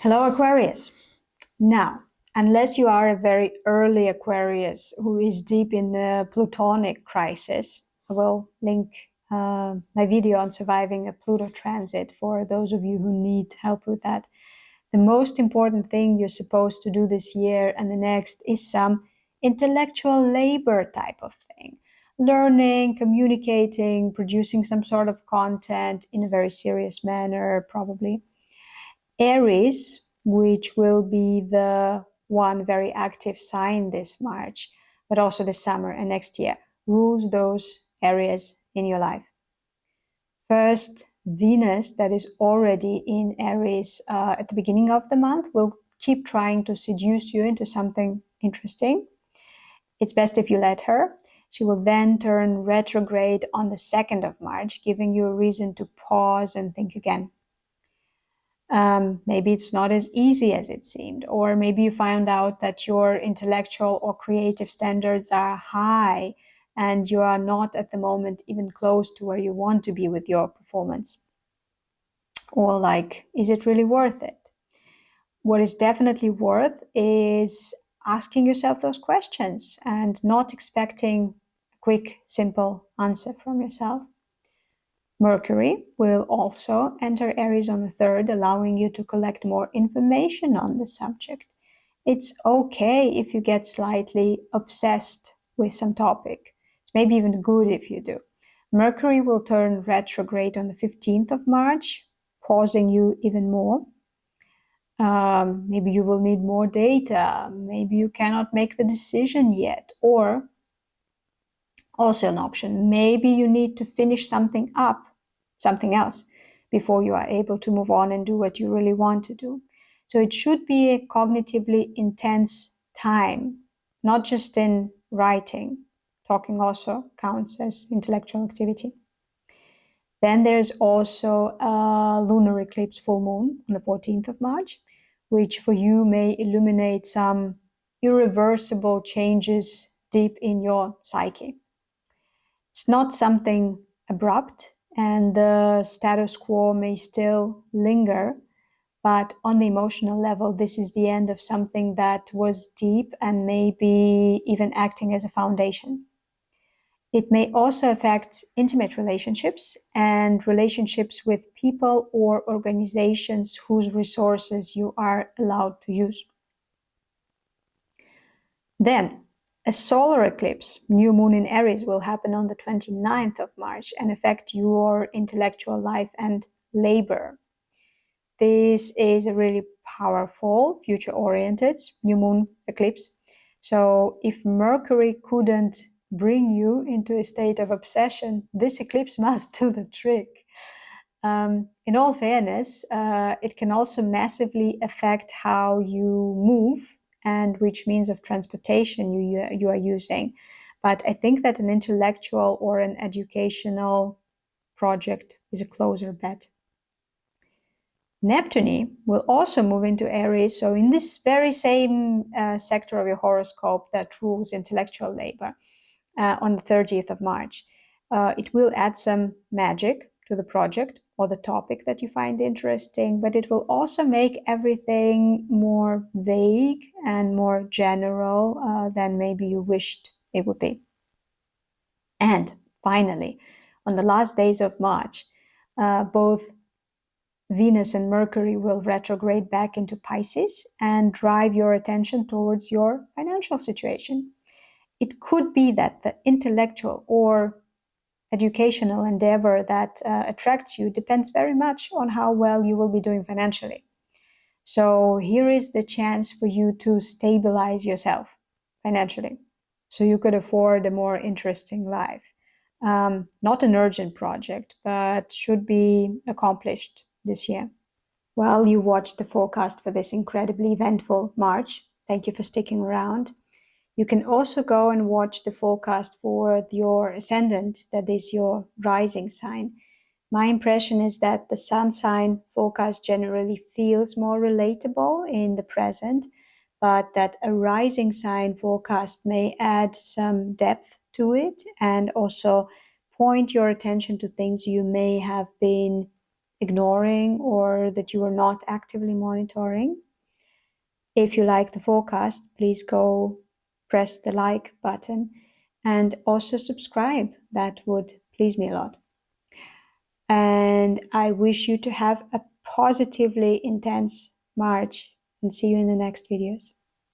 Hello, Aquarius. Now, unless you are a very early Aquarius who is deep in the Plutonic crisis, I will link my video on surviving a Pluto transit for those of you who need help with that. The most important thing you're supposed to do this year and the next is some intellectual labor type of thing. Learning, communicating, producing some sort of content in a very serious manner, probably. Aries, which will be the one very active sign this March, but also this summer and next year, rules those areas in your life. First, Venus, that is already in Aries at the beginning of the month, will keep trying to seduce you into something interesting. It's best if you let her. She will then turn retrograde on the 2nd of March, giving you a reason to pause and think again. Maybe it's not as easy as it seemed, or maybe you found out that your intellectual or creative standards are high and you are not at the moment even close to where you want to be with your performance. Or like, is it really worth it? What is definitely worth is asking yourself those questions and not expecting a quick, simple answer from yourself. Mercury will also enter Aries on the 3rd, allowing you to collect more information on the subject. It's okay if you get slightly obsessed with some topic. It's maybe even good if you do. Mercury will turn retrograde on the 15th of March, pausing you even more. Maybe you will need more data. Maybe you cannot make the decision yet. Or, also an option, maybe you need to finish something else, before you are able to move on and do what you really want to do. So it should be a cognitively intense time, not just in writing. Talking also counts as intellectual activity. Then there's also a lunar eclipse full moon on the 14th of March, which for you may illuminate some irreversible changes deep in your psyche. It's not something abrupt, and the status quo may still linger, but on the emotional level, this is the end of something that was deep and maybe even acting as a foundation. It may also affect intimate relationships and relationships with people or organizations whose resources you are allowed to use. Then, a solar eclipse, new moon in Aries, will happen on the 29th of March and affect your intellectual life and labor. This is a really powerful, future-oriented new moon eclipse. So if Mercury couldn't bring you into a state of obsession, this eclipse must do the trick. In all fairness, it can also massively affect how you move and which means of transportation you are using. But I think that an intellectual or an educational project is a closer bet. Neptune will also move into Aries, so in this very same sector of your horoscope that rules intellectual labor, on the 30th of March. It will add some magic to the project or the topic that you find interesting, but it will also make everything more vague and more general than maybe you wished it would be. And finally, on the last days of March, both Venus and Mercury will retrograde back into Pisces and drive your attention towards your financial situation. It could be that the intellectual or educational endeavor that attracts you depends very much on how well you will be doing financially. So here is the chance for you to stabilize yourself financially, so you could afford a more interesting life. Not an urgent project, but should be accomplished this year. While you watch the forecast for this incredibly eventful March, thank you for sticking around. You can also go and watch the forecast for your ascendant, that is your rising sign. My impression is that the sun sign forecast generally feels more relatable in the present, but that a rising sign forecast may add some depth to it and also point your attention to things you may have been ignoring or that you are not actively monitoring. If you like the forecast, please go press the like button and also subscribe. That would please me a lot. And I wish you to have a positively intense March, and see you in the next videos.